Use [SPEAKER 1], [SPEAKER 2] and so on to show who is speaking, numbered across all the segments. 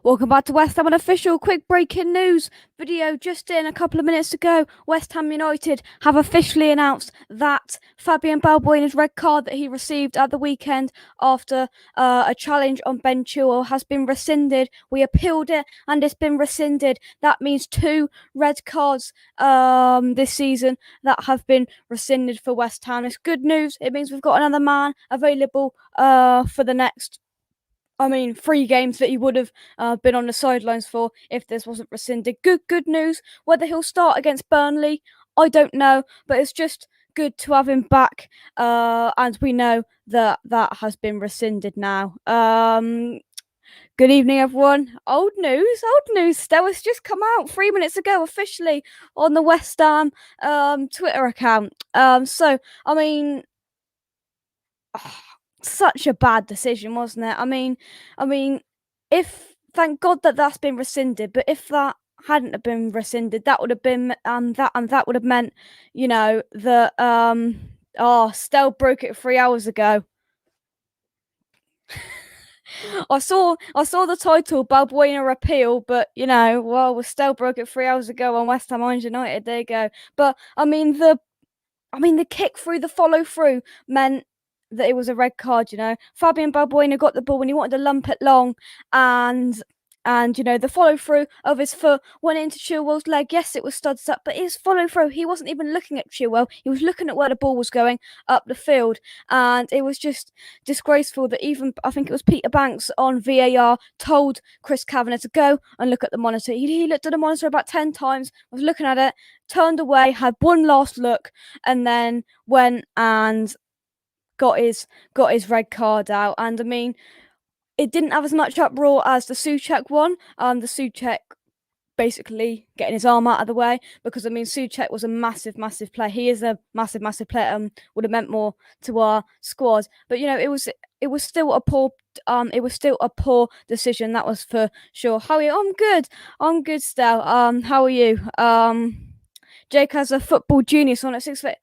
[SPEAKER 1] Welcome back to West Ham Unofficial. Quick breaking news video just in a couple of minutes ago. West Ham United have officially announced that Fabian Balbuena's red card that he received at the weekend after a challenge on Ben Chilwell has been rescinded. We appealed it and it's been rescinded. That means 2 red cards this season that have been rescinded for West Ham. It's good news. It means we've got another man available for the next 3 games that he would have been on the sidelines for if this wasn't rescinded. Good news. Whether he'll start against Burnley, I don't know, but it's just good to have him back. And we know that that has been rescinded now. Good evening, everyone. Old news. Stella's just come out 3 minutes ago officially on the West Ham Twitter account. Such a bad decision, wasn't it? If thank God that that's been rescinded, but if that hadn't have been rescinded, that would have been that would have meant, that Stell broke it 3 hours ago. I saw the title Balbuena appeal, but Stell broke it 3 hours ago on West Ham United. There you go. But the kick through, the follow through meant that it was a red card. Fabian Balbuena got the ball when he wanted to lump it long, and the follow through of his foot went into Chilwell's leg. Yes, it was studs up, but his follow through, he wasn't even looking at Chilwell. He was looking at where the ball was going up the field, and it was just disgraceful that even I think it was Peter Banks on VAR told Chris Kavanagh to go and look at the monitor. He looked at the monitor about 10 times, was looking at it, turned away, had one last look, and then went and got his red card out. And it didn't have as much uproar as the Souček one. The Souček basically getting his arm out of the way, because Souček was a massive player. He is a massive player. Would have meant more to our squad, but it was still a poor decision. That was for sure. How are you? I'm good, Stel. How are you? Jake has a football genius on at 6 foot.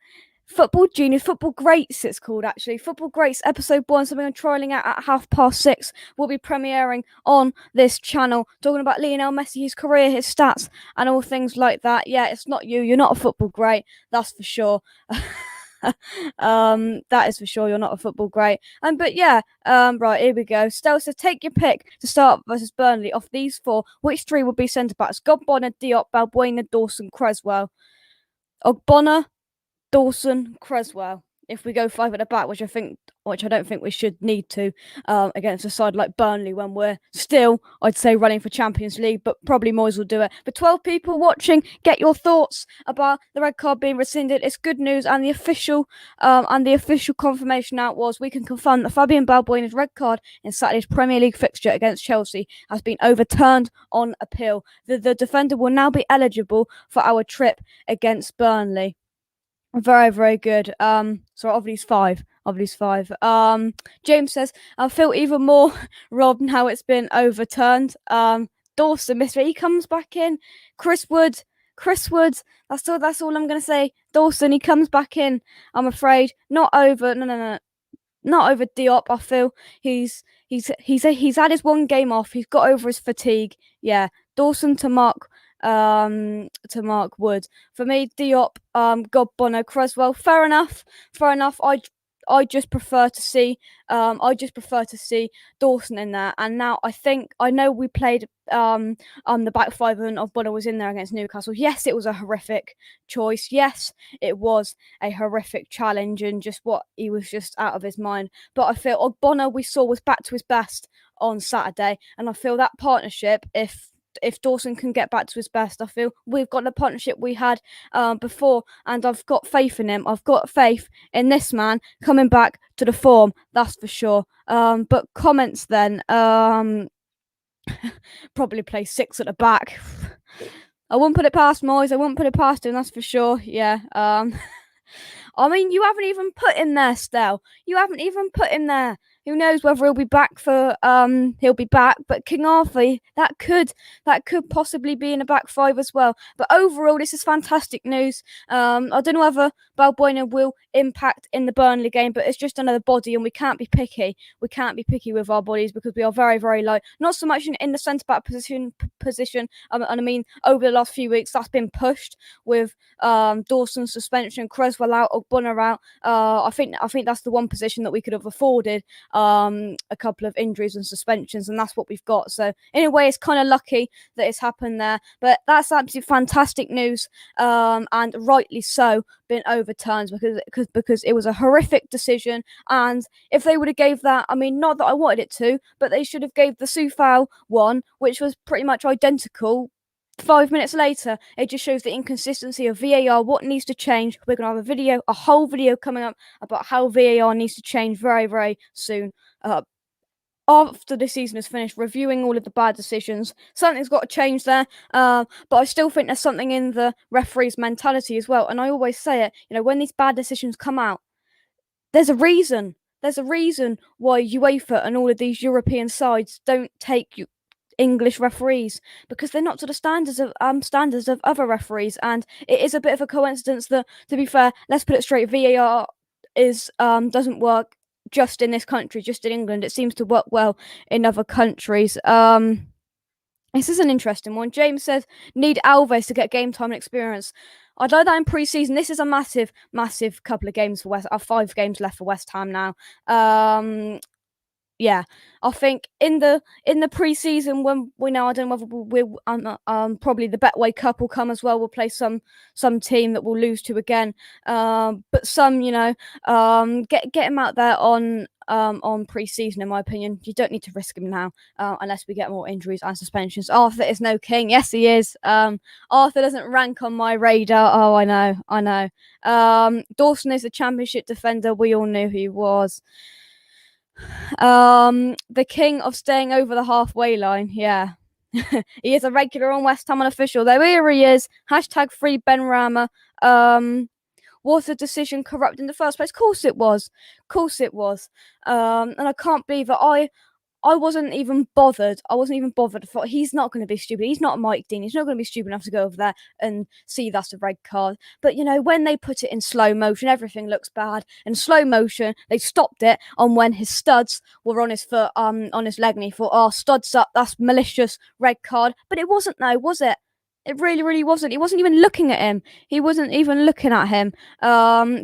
[SPEAKER 1] Football Juniors, Football Greats, it's called actually. Football Greats, episode 1, something I'm trialing out at 6:30, will be premiering on this channel, talking about Lionel Messi, his career, his stats, and all things like that. Yeah, it's not you. You're not a football great, that's for sure. That is for sure. You're not a football great. Right, here we go. Stel says, take your pick to start versus Burnley. Off these 4, which 3 would be centre backs? Balbuena, Diop, Balbuena, Dawson, Creswell. Ogbonna, Dawson, Creswell. If we go 5 at the back, which I don't think we should need to against a side like Burnley, when we're still, I'd say, running for Champions League, but probably Moyes will do it. But 12 people watching, get your thoughts about the red card being rescinded. It's good news, and the official confirmation out was we can confirm that Fabian Balbuena's red card in Saturday's Premier League fixture against Chelsea has been overturned on appeal. The defender will now be eligible for our trip against Burnley. Very, very good. So of these five. James says, I feel even more robbed now it's been overturned. Dawson missed it. He comes back in. Chris Wood. That's all I'm gonna say. Dawson, he comes back in. I'm afraid. Not over. No. Not over Diop. I feel he's had his 1 game off. He's got over his fatigue. Yeah. Dawson to Mark Wood. For me, Diop, Bono, Creswell. Fair enough. I just prefer to see Dawson in there. And now I know we played the back 5 of Bono was in there against Newcastle. Yes, it was a horrific choice. Yes, it was a horrific challenge, and just what he was just out of his mind. But I feel Bono we saw was back to his best on Saturday, and I feel that partnership, if Dawson can get back to his best, I feel we've got the partnership we had before, and I've got faith in him. I've got faith in this man coming back to the form, that's for sure. But comments then, probably play 6 at the back. I wouldn't put it past Moyes. I wouldn't put it past him, that's for sure. Yeah. You haven't even put him there, Stel. You haven't even put him there. Who knows whether he'll be back for he'll be back, but King Arthur, that could possibly be in the back five as well. But overall, this is fantastic news. I don't know whether Balbuena will impact in the Burnley game, but it's just another body, and we can't be picky. We can't be picky with our bodies because we are very, very low. Not so much in the centre back position. And I mean, over the last few weeks, that's been pushed with Dawson's suspension, Creswell out, Ogbonna out. I think that's the one position that we could have afforded a couple of injuries and suspensions, and that's what we've got. So in a way, it's kind of lucky that it's happened there, but that's absolutely fantastic news, and rightly so, been overturned because it was a horrific decision. And if they would have gave that, I mean, not that I wanted it to, but they should have gave the Soufal one, which was pretty much identical. 5 minutes later, it just shows the inconsistency of VAR, what needs to change. We're going to have a whole video coming up about how VAR needs to change very, very soon. After the season is finished, reviewing all of the bad decisions. Something's got to change there, but I still think there's something in the referee's mentality as well. And I always say it, when these bad decisions come out, there's a reason. There's a reason why UEFA and all of these European sides don't take English referees, because they're not to the standards of other referees. And it is a bit of a coincidence that, to be fair, let's put it straight, VAR doesn't work just in this country, just in England. It seems to work well in other countries. This is an interesting one. James says, need Alves to get game time and experience. I'd like that in pre-season. This is a massive, massive couple of games for West. 5 games left for West Ham now. Yeah, I think in the pre-season, when we know, I don't know whether we'll probably the Betway Cup will come as well. We'll play some team that we'll lose to again. But some, get him out there on pre-season. In my opinion, you don't need to risk him now unless we get more injuries and suspensions. Arthur is no king. Yes, he is. Arthur doesn't rank on my radar. Oh, I know. Dawson is a championship defender. We all knew who he was. The king of staying over the halfway line. Yeah. He is a regular on West Ham Unofficial. There here he is. Hashtag free Benrahma. Was the decision corrupt in the first place? Of course it was. And I can't believe that I wasn't even bothered. I thought, he's not going to be stupid. He's not Mike Dean. He's not going to be stupid enough to go over there and see that's a red card. But, when they put it in slow motion, everything looks bad. In slow motion, they stopped it on when his studs were on his foot, on his leg, and he thought, oh, studs up, that's malicious, red card. But it wasn't, though, was it? It really, really wasn't. He wasn't even looking at him.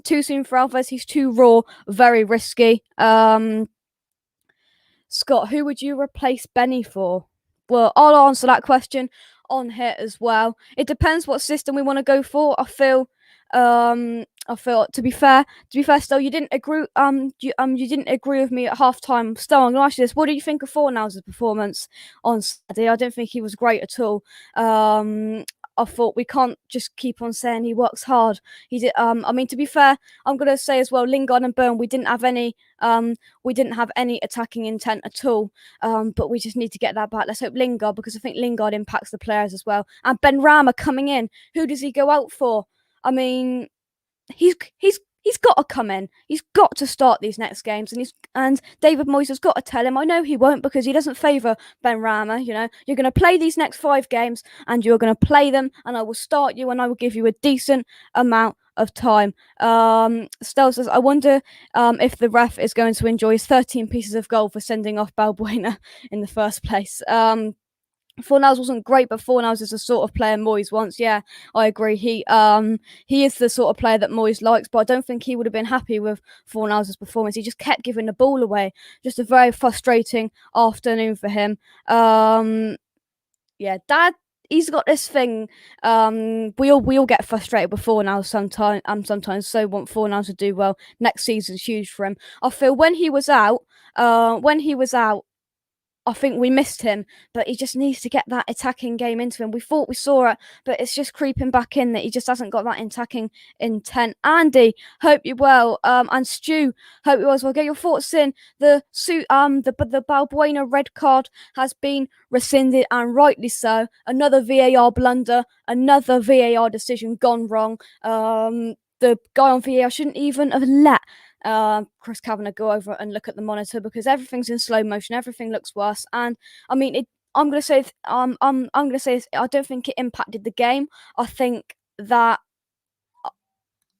[SPEAKER 1] Too soon for Alves. He's too raw, very risky. Scott, who would you replace Benny for? Well, I'll answer that question on here as well. It depends what system we want to go for. I feel to be fair, still, you didn't agree. You didn't agree with me at halftime. Still, I'm gonna ask you this: what do you think of Fornals' performance on Saturday? I don't think he was great at all. I thought we can't just keep on saying he works hard. He did. I mean, to be fair, I'm gonna say as well, Lingard and Burn, we didn't have any attacking intent at all. But we just need to get that back. Let's hope Lingard, because I think Lingard impacts the players as well. And Benrahma coming in, who does he go out for? I mean, he's got to come in. He's got to start these next games, and David Moyes has got to tell him. I know he won't, because he doesn't favour Benrahma. You're going to play these next 5 games, and you're going to play them, and I will start you, and I will give you a decent amount of time. Stel says, I wonder if the ref is going to enjoy his 13 pieces of gold for sending off Balbuena in the first place. Fornals wasn't great, but Fornals is the sort of player Moyes wants. Yeah, I agree. He is the sort of player that Moyes likes, but I don't think he would have been happy with Fornals' performance. He just kept giving the ball away. Just a very frustrating afternoon for him. Yeah, Dad, he's got this thing. We all get frustrated with Fornals sometimes. So want Fornals to do well. Next season's huge for him. I feel when he was out, I think we missed him, but he just needs to get that attacking game into him. We thought we saw it, but it's just creeping back in that he just hasn't got that attacking intent. Andy, hope you're well. And Stu, hope you are as well. Get your thoughts in. The Balbuena red card has been rescinded, and rightly so. Another VAR blunder, another VAR decision gone wrong. The guy on VAR shouldn't even have let Chris Kavanagh go over and look at the monitor because everything's in slow motion. Everything looks worse, and I mean it. I'm gonna say I'm gonna say I don't think it impacted the game. I think that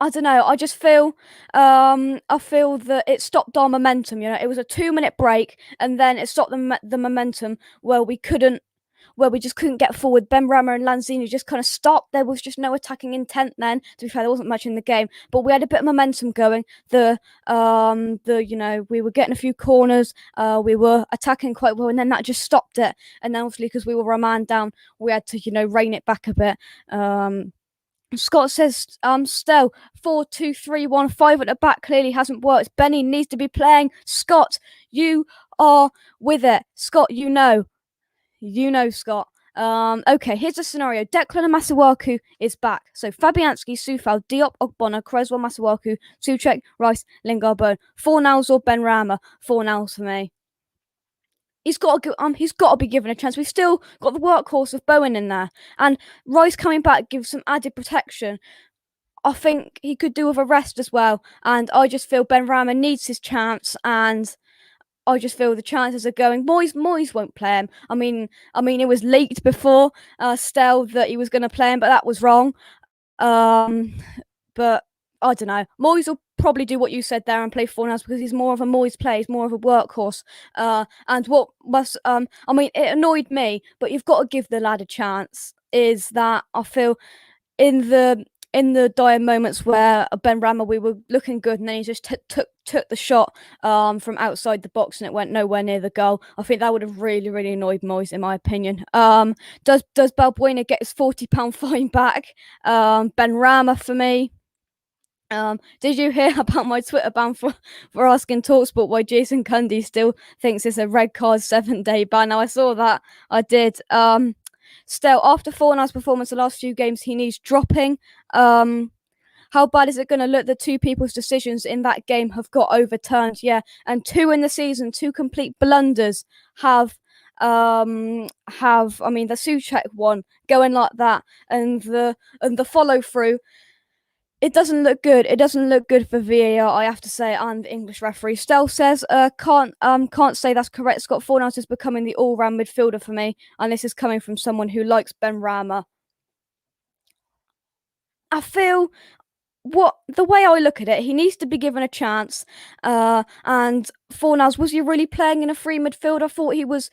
[SPEAKER 1] I don't know. I just feel, I feel that it stopped our momentum. You know, it was a 2 minute break, and then it stopped the momentum where we couldn't, where we just couldn't get forward. Benrahma and Lanzini just kind of stopped. There was just no attacking intent. Then, to be fair, there wasn't much in the game, but we had a bit of momentum going. You know, we were getting a few corners. We were attacking quite well, and then that just stopped it. And then obviously because we were a man down, we had to, you know, rein it back a bit. Scott says, Stell, 4-2-3-1-5 at the back clearly hasn't worked. Benny needs to be playing. Scott, you are with it. Scott, you know, Scott. Okay, here's the scenario. Declan and Masuaku is back. So Fabianski, Sufal, Diop, Ogbonna, Creswell, Masuaku, Suchek, Rice, Lingard, Bone. 4-0s or Benrahma. 4-0s for me. He's got to be given a chance. We've still got the workhorse of Bowen in there, and Rice coming back gives some added protection. I think he could do with a rest as well, and I just feel Benrahma needs his chance, and I just feel the chances are going. Moyes won't play him. I mean, it was leaked before Stell that he was going to play him, but that was wrong. But I don't know. Moyes will probably do what you said there and play 4-0s because he's more of a Moyes player, he's more of a workhorse. And what was I mean, it annoyed me, but you've got to give the lad a chance. Is that I feel in the dire moments where Benrahma we were looking good, and then he just took the shot from outside the box and it went nowhere near the goal. I think that would have really annoyed Moyes, in my opinion. Does Balbuena get his £40 fine back? Benrahma for me. Did you hear about my Twitter ban for asking Talksport why Jason Cundy still thinks it's a red card 7-day ban? Now I saw that. I did. Still, after Fornal's performance the last few games, he needs dropping. How bad is it going to look that two people's decisions in that game have got overturned? Yeah, and 2 in the season, 2 complete blunders have. I mean, the Suchek one going like that, and the follow through. It doesn't look good. It doesn't look good for VAR, I have to say, and the English referee. Stell says, can't say that's correct. Scott Fornals is becoming the all-round midfielder for me, and this is coming from someone who likes Benrahma. I feel the way I look at it, he needs to be given a chance. And Fornals, was he really playing in a free midfield? I thought he was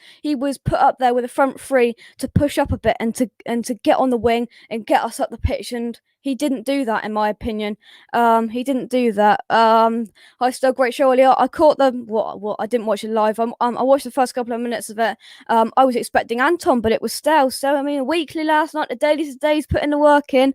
[SPEAKER 1] put up there with a front three to push up a bit and to get on the wing and get us up the pitch, and he didn't do that, in my opinion. He didn't do that. I still great show earlier. I caught the what I didn't watch it live. I watched the first couple of minutes of it. I was expecting Anton, but it was Stell. So I mean, weekly last night, the dailies days putting the work in.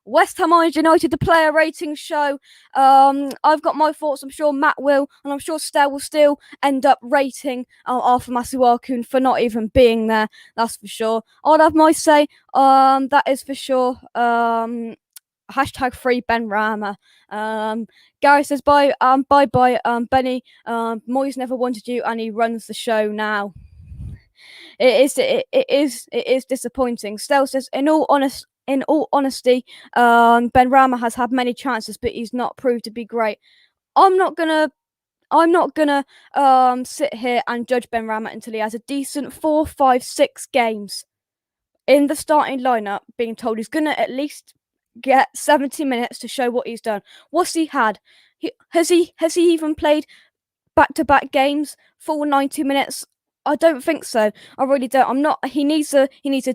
[SPEAKER 1] West Ham United, the player rating show. I've got my thoughts. I'm sure Matt will, and I'm sure Stell will still end up rating Arthur Masuaku for not even being there. That's for sure. I'll have my say. That is for sure. Hashtag free Benrahma. Gary says bye Benny. Moyes never wanted you, and he runs the show now. It is disappointing. Stell says, in all honesty, Benrahma has had many chances, but he's not proved to be great. I'm not gonna sit here and judge Benrahma until he has a decent 4, 5, 6 games in the starting lineup, being told he's gonna at least get 70 minutes to show what he's done. What's he had? Has he even played back-to-back games, full 90 minutes? I don't think so. I really don't. I'm not. He needs a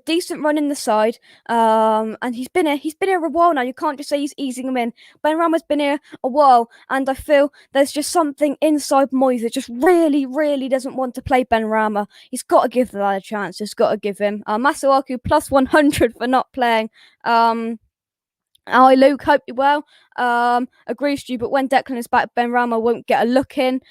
[SPEAKER 1] decent run in the side. And he's been here a while now. You can't just say he's easing him in. Benrahma's been here a while, and I feel there's just something inside Moyes that just really doesn't want to play Benrahma. He's got to give that a chance. Just got to give him. Masuaku plus 100 for not playing. Hi Luke, hope you're well. Agree, Stu, but when Declan is back, Benrahma won't get a look in.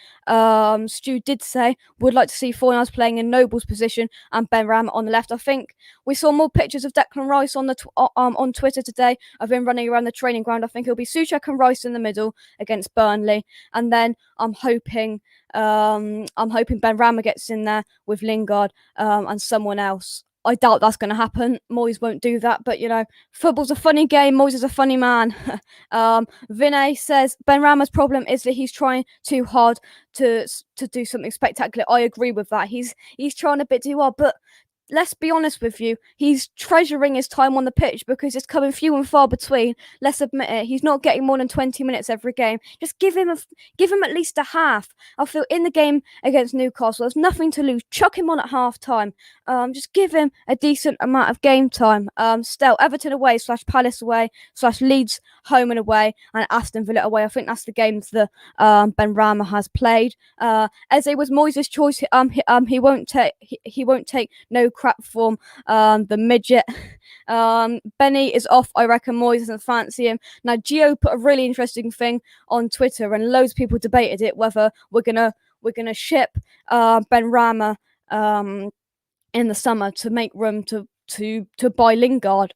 [SPEAKER 1] Stu did say would like to see Fornals playing in Noble's position and Benrahma on the left. I think we saw more pictures of Declan Rice on on Twitter today of him running around the training ground. I think it'll be Suchek and Rice in the middle against Burnley, and then I'm hoping Benrahma gets in there with Lingard and someone else. I doubt that's going to happen. Moyes won't do that, but football's a funny game. Moyes is a funny man. Vinay says Benrahma's problem is that he's trying too hard to do something spectacular. I agree with that. He's trying a bit too hard, but let's be honest with you, he's treasuring his time on the pitch because it's coming few and far between. Let's admit it. He's not getting more than 20 minutes every game. Just give him at least a half. I feel in the game against Newcastle, there's nothing to lose. Chuck him on at half time. Just give him a decent amount of game time. Still, Everton away / Palace away / Leeds home and away, and Aston Villa away. I think that's the games that Benrahma has played. Eze was Moyes' choice. He won't take no crap from the midget. Benny is off. I reckon Moyes doesn't fancy him. Now, Gio put a really interesting thing on Twitter, and loads of people debated it whether we're gonna ship Benrahma in the summer to make room to buy Lingard.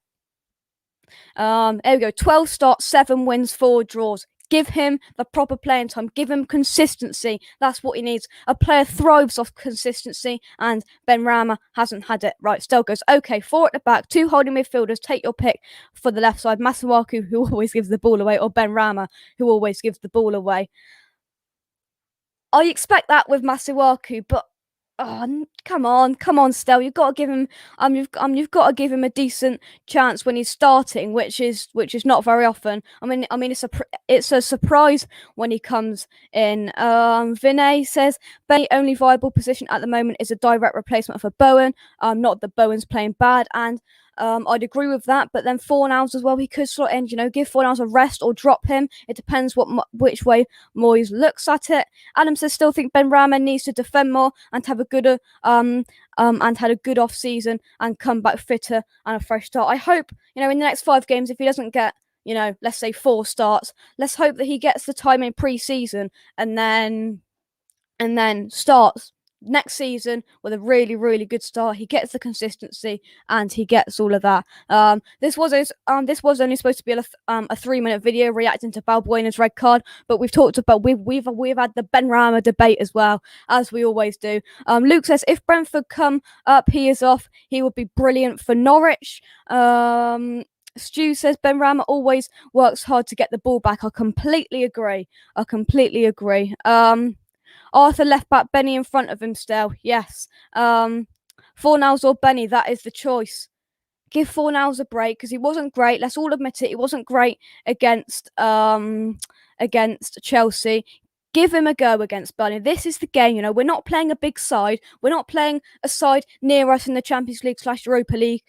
[SPEAKER 1] There we go. 12 starts, 7 wins, 4 draws. Give him the proper playing time. Give him consistency. That's what he needs. A player thrives off consistency, and Benrahma hasn't had it. Right, Stel goes, okay, 4 at the back, 2 holding midfielders. Take your pick for the left side. Masuaku, who always gives the ball away, or Benrahma, who always gives the ball away. I expect that with Masuaku, but come on, Stel. You've got to give him. You've got to give him a decent chance when he's starting, which is not very often. I mean, it's a surprise when he comes in. Vinay says Ben's only viable position at the moment is a direct replacement for Bowen. Not that Bowen's playing bad, and I'd agree with that. But then Fornals as well, he could slot in. Give Fornals a rest or drop him. It depends which way Moyes looks at it. Adam says still think Benrahma needs to defend more and have a good and had a good off season and come back fitter and a fresh start. I hope in the next 5 games, if he doesn't get let's say 4 starts, let's hope that he gets the time in pre-season and then starts next season with a really, really good start. He gets the consistency and he gets all of that. This was only supposed to be a 3-minute video reacting to Balbuena's red card, but we've talked about we've had the Benrahma debate as well, as we always do. Luke says if Brentford come up, he is off. He would be brilliant for Norwich. Stu says Benrahma always works hard to get the ball back. I completely agree. Arthur left back, Benny in front of him still. Yes. Fornals or Benny, that is the choice. Give Fornals a break because he wasn't great. Let's all admit it. He wasn't great against Chelsea. Give him a go against Burnley. This is the game. We're not playing a big side. We're not playing a side near us in the Champions League / Europa League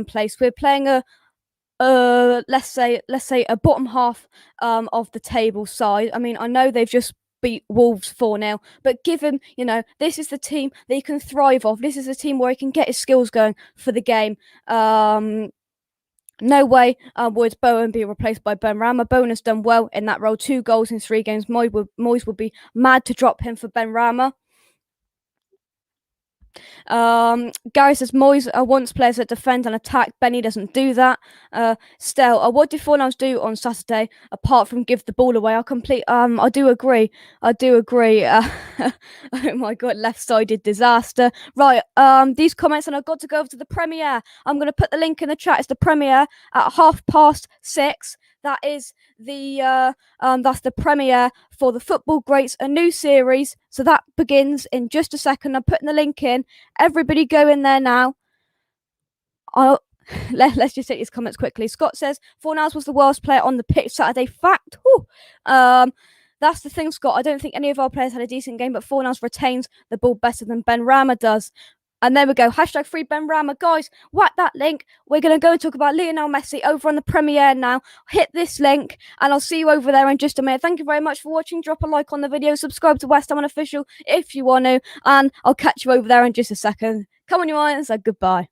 [SPEAKER 1] place. We're playing a let's say a bottom half of the table side. I mean, I know they've just beat Wolves 4-0, but give him, this is the team that he can thrive off. This is a team where he can get his skills going for the game. No way would Bowen be replaced by Benrahma. Bowen has done well in that role. 2 goals in 3 games. Moyes would be mad to drop him for Benrahma. Gary says Moyes wants players that defend and attack. Benny doesn't do that. Stel, what did Fornals do on Saturday apart from give the ball away? I do agree. Oh my god, left-sided disaster. Right, these comments, and I've got to go over to the premiere. I'm going to put the link in the chat. It's the premiere at 6:30. That is that's the premiere for the Football Greats, a new series. So that begins in just a second. I'm putting the link in. Everybody go in there now. Let's just take these comments quickly. Scott says Fornals was the worst player on the pitch Saturday. Fact. That's the thing, Scott. I don't think any of our players had a decent game, but Fornals retains the ball better than Benrahma does. And there we go. #free Benrahma. Guys, whack that link. We're going to go and talk about Lionel Messi over on the premiere now. Hit this link and I'll see you over there in just a minute. Thank you very much for watching. Drop a like on the video. Subscribe to West Ham Unofficial if you want to. And I'll catch you over there in just a second. Come on, you mind, and say goodbye.